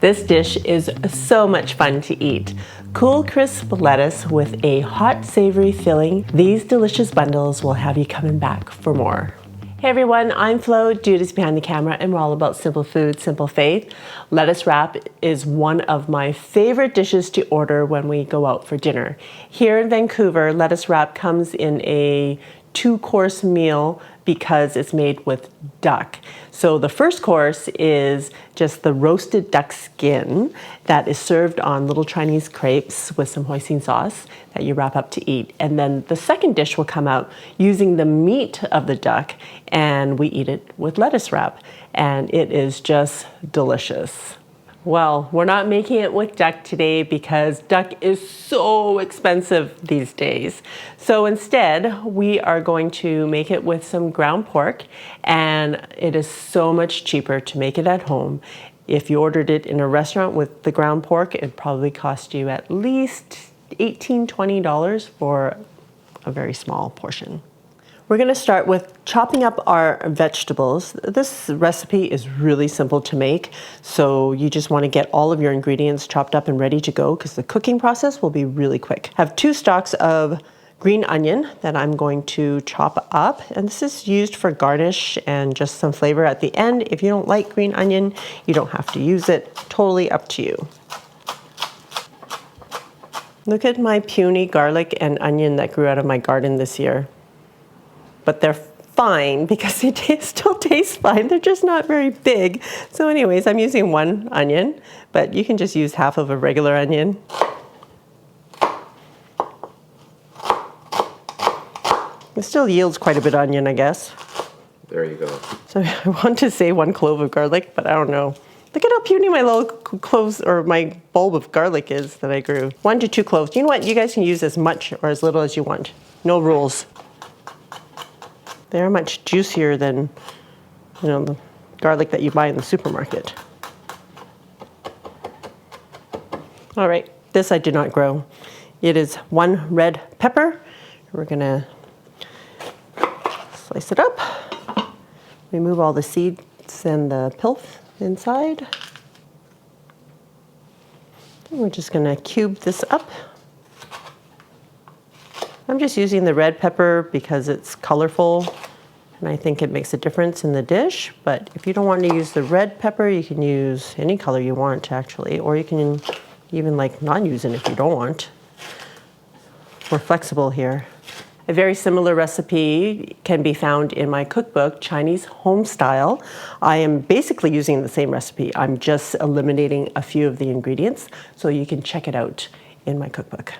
This dish is so much fun to eat. Cool, crisp lettuce with a hot, savory filling. These delicious bundles will have you coming back for more. Hey everyone, I'm Flo, Duties Behind the Camera, and we're all about simple food, simple faith. Lettuce wrap is one of my favorite dishes to order when we go out for dinner. Here in Vancouver, lettuce wrap comes in a 2-course meal because it's made with duck. So the first course is just the roasted duck skin that is served on little Chinese crepes with some hoisin sauce that you wrap up to eat. And then the second dish will come out using the meat of the duck, and we eat it with lettuce wrap. And it is just delicious. Well, we're not making it with duck today because duck is so expensive these days. So instead, we are going to make it with some ground pork, and it is so much cheaper to make it at home. If you ordered it in a restaurant with the ground pork, it'd probably cost you at least $18, $20 for a very small portion. We're going to start with chopping up our vegetables. This recipe is really simple to make, so you just want to get all of your ingredients chopped up and ready to go because the cooking process will be really quick. I have 2 stalks of green onion that I'm going to chop up, and this is used for garnish and just some flavor at the end. If you don't like green onion, you don't have to use it. Totally up to you. Look at my puny garlic and onion that grew out of my garden this year. But they're fine because they still taste fine. They're just not very big. So anyways, I'm using 1 onion, but you can just use half of a regular onion. It still yields quite a bit of onion, I guess. There you go. So I want to say 1 clove of garlic, but I don't know. Look at how puny my little cloves or my bulb of garlic is that I grew. 1 to 2 cloves. You know what? You guys can use as much or as little as you want. No rules. They're much juicier than, the garlic that you buy in the supermarket. All right, this I did not grow. It is 1 red pepper. We're gonna slice it up. Remove all the seeds and the pith inside. And we're just gonna cube this up. I'm just using the red pepper because it's colorful and I think it makes a difference in the dish. But if you don't want to use the red pepper, you can use any color you want actually, or you can even not use it if you don't want. We're flexible here. A very similar recipe can be found in my cookbook, Chinese Home Style. I am basically using the same recipe. I'm just eliminating a few of the ingredients, so you can check it out in my cookbook.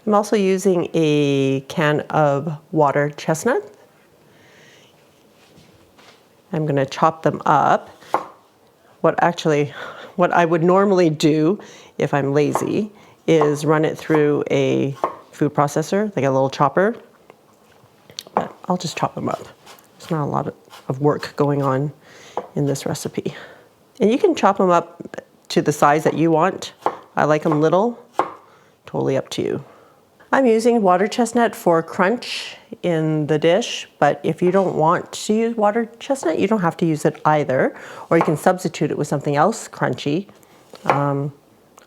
I'm also using a can of water chestnut. I'm going to chop them up. What I would normally do if I'm lazy is run it through a food processor, like a little chopper. But I'll just chop them up. There's not a lot of work going on in this recipe. And you can chop them up to the size that you want. I like them little. Totally up to you. I'm using water chestnut for crunch in the dish, but if you don't want to use water chestnut, you don't have to use it either, or you can substitute it with something else crunchy. I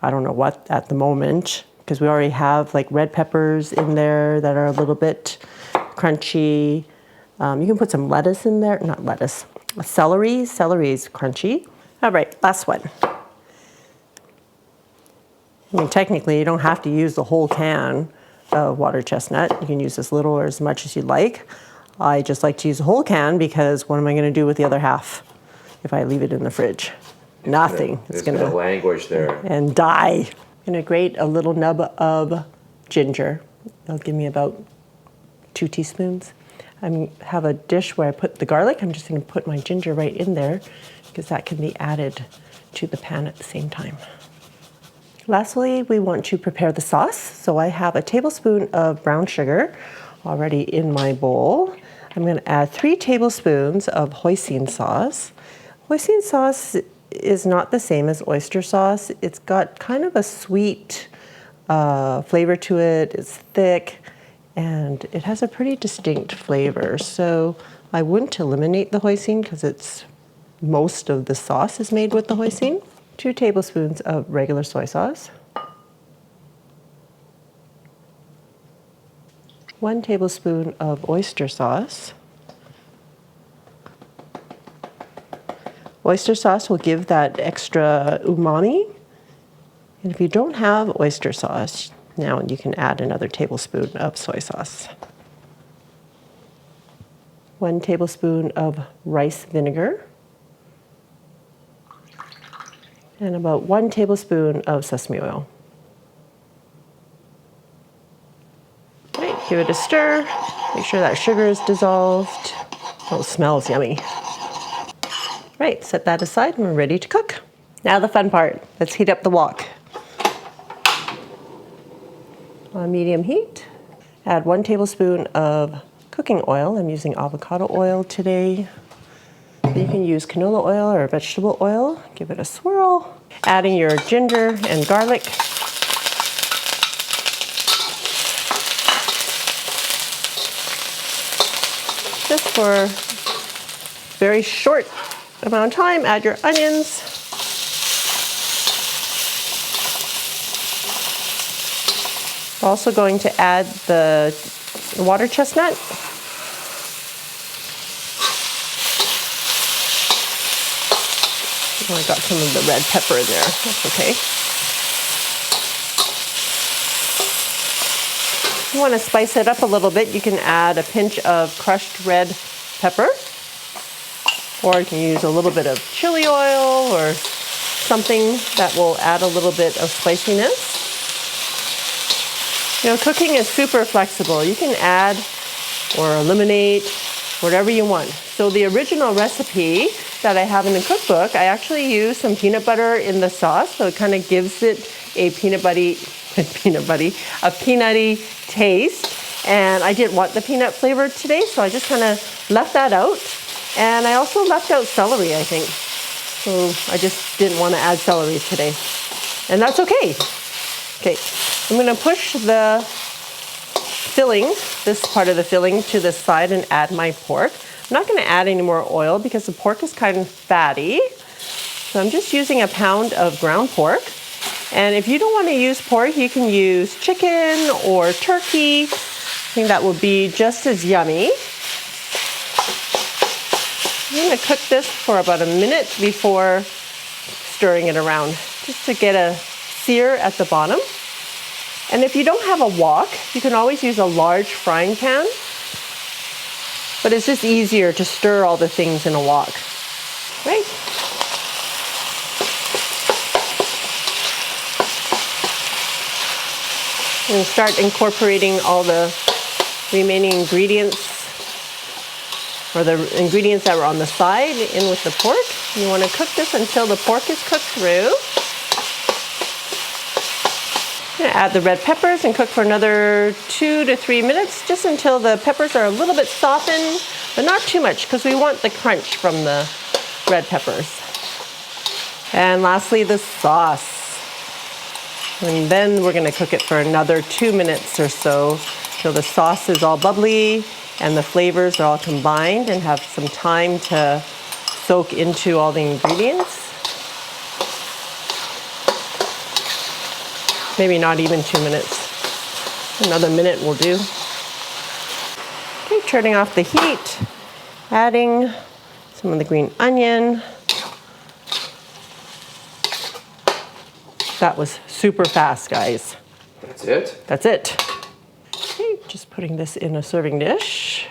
don't know what at the moment, because we already have red peppers in there that are a little bit crunchy. You can put some lettuce in there, not lettuce, celery. Celery is crunchy. All right, last one. I mean, technically, you don't have to use the whole can of water chestnut. You can use as little or as much as you like. I just like to use the whole can because what am I going to do with the other half if I leave it in the fridge? Nothing. It's going to languish there and die. I'm going to grate a little nub of ginger. That'll give me about 2 teaspoons. I have a dish where I put the garlic. I'm just going to put my ginger right in there because that can be added to the pan at the same time. Lastly, we want to prepare the sauce. So I have a tablespoon of brown sugar already in my bowl. I'm going to add 3 tablespoons of hoisin sauce. Hoisin sauce is not the same as oyster sauce. It's got kind of a sweet flavor to it. It's thick and it has a pretty distinct flavor. So I wouldn't eliminate the hoisin because most of the sauce is made with the hoisin. 2 tablespoons of regular soy sauce. 1 tablespoon of oyster sauce. Oyster sauce will give that extra umami. And if you don't have oyster sauce, now you can add another tablespoon of soy sauce. 1 tablespoon of rice vinegar. And about 1 tablespoon of sesame oil. Right, give it a stir. Make sure that sugar is dissolved. Oh, it smells yummy. Right, set that aside and we're ready to cook. Now the fun part, let's heat up the wok. On medium heat, add 1 tablespoon of cooking oil. I'm using avocado oil today. You can use canola oil or vegetable oil. Give it a swirl. Adding your ginger and garlic. Just for a very short amount of time, add your onions. We're also going to add the water chestnut. Oh, I got some of the red pepper in there. That's okay. If you want to spice it up a little bit, you can add a pinch of crushed red pepper. Or you can use a little bit of chili oil or something that will add a little bit of spiciness. You know, cooking is super flexible. You can add or eliminate whatever you want. So the original recipe that I have in the cookbook, I actually use some peanut butter in the sauce, so it kind of gives it a peanutty taste. And I didn't want the peanut flavor today, so I just kind of left that out. And I also left out celery, I think. So I just didn't want to add celery today. And that's okay. Okay, I'm going to push the filling, this part of the filling, to the side and add my pork. I'm not going to add any more oil because the pork is kind of fatty. So I'm just using a pound of ground pork. And if you don't want to use pork, you can use chicken or turkey. I think that will be just as yummy. I'm going to cook this for about a minute before stirring it around, just to get a sear at the bottom. And if you don't have a wok, you can always use a large frying pan. But it's just easier to stir all the things in a wok. Right? And start incorporating all the remaining ingredients, or the ingredients that were on the side, in with the pork. You want to cook this until the pork is cooked through. Add the red peppers and cook for another 2 to 3 minutes, just until the peppers are a little bit softened, but not too much because we want the crunch from the red peppers. And lastly, the sauce. And then we're going to cook it for another 2 minutes or so till the sauce is all bubbly and the flavors are all combined and have some time to soak into all the ingredients. Maybe not even 2 minutes. Another minute will do. Okay, turning off the heat, adding some of the green onion. That was super fast, guys. That's it? That's it. Okay, just putting this in a serving dish.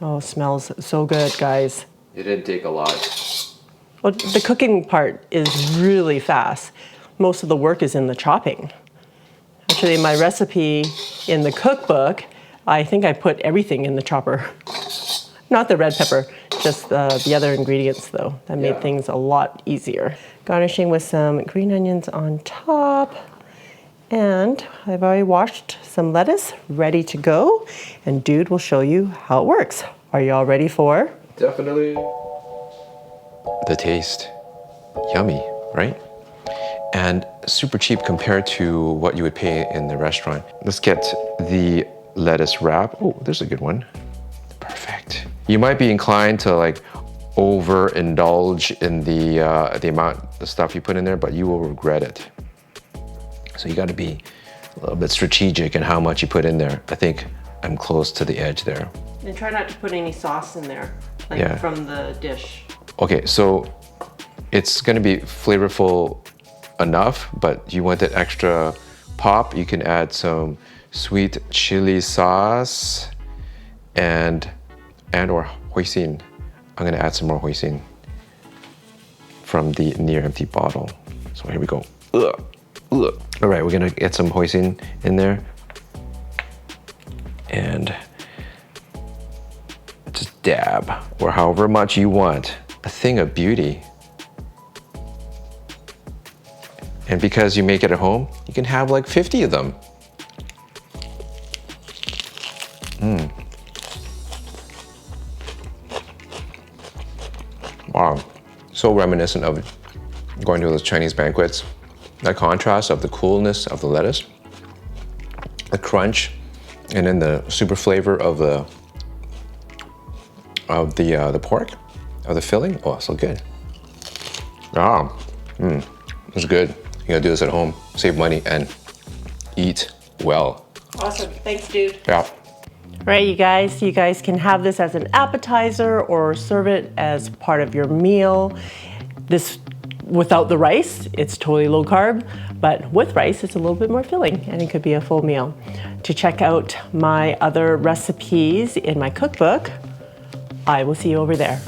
Oh, it smells so good, guys. It didn't take a lot. Well, the cooking part is really fast. Most of the work is in the chopping. Actually, my recipe in the cookbook, I think I put everything in the chopper. Not the red pepper, just the other ingredients though. That made things a lot easier. Garnishing with some green onions on top. And I've already washed some lettuce, ready to go. And Dude will show you how it works. Are you all ready for? Definitely. The taste, yummy, right? And super cheap compared to what you would pay in the restaurant. Let's get the lettuce wrap. Oh, there's a good one. Perfect. You might be inclined to like overindulge in the amount of stuff you put in there, but you will regret it. So you got to be a little bit strategic in how much you put in there. I think I'm close to the edge there. And try not to put any sauce in there, like Yeah. from the dish. Okay, so it's gonna be flavorful enough, but you want that extra pop, you can add some sweet chili sauce and or hoisin. I'm gonna add some more hoisin from the near empty bottle. So here we go. Ugh. Ugh. All right, we're gonna get some hoisin in there. And just dab, or however much you want. A thing of beauty. And because you make it at home, you can have like 50 of them. Wow, so reminiscent of going to those Chinese banquets. That contrast of the coolness of the lettuce, the crunch, and then the super flavor of the pork, of the filling. Oh, so good. It's good. You gotta do this at home, save money, and eat well. Awesome, thanks dude. Yeah. Right, you guys can have this as an appetizer or serve it as part of your meal. This, without the rice, it's totally low carb, but with rice, it's a little bit more filling and it could be a full meal. To check out my other recipes in my cookbook, I will see you over there.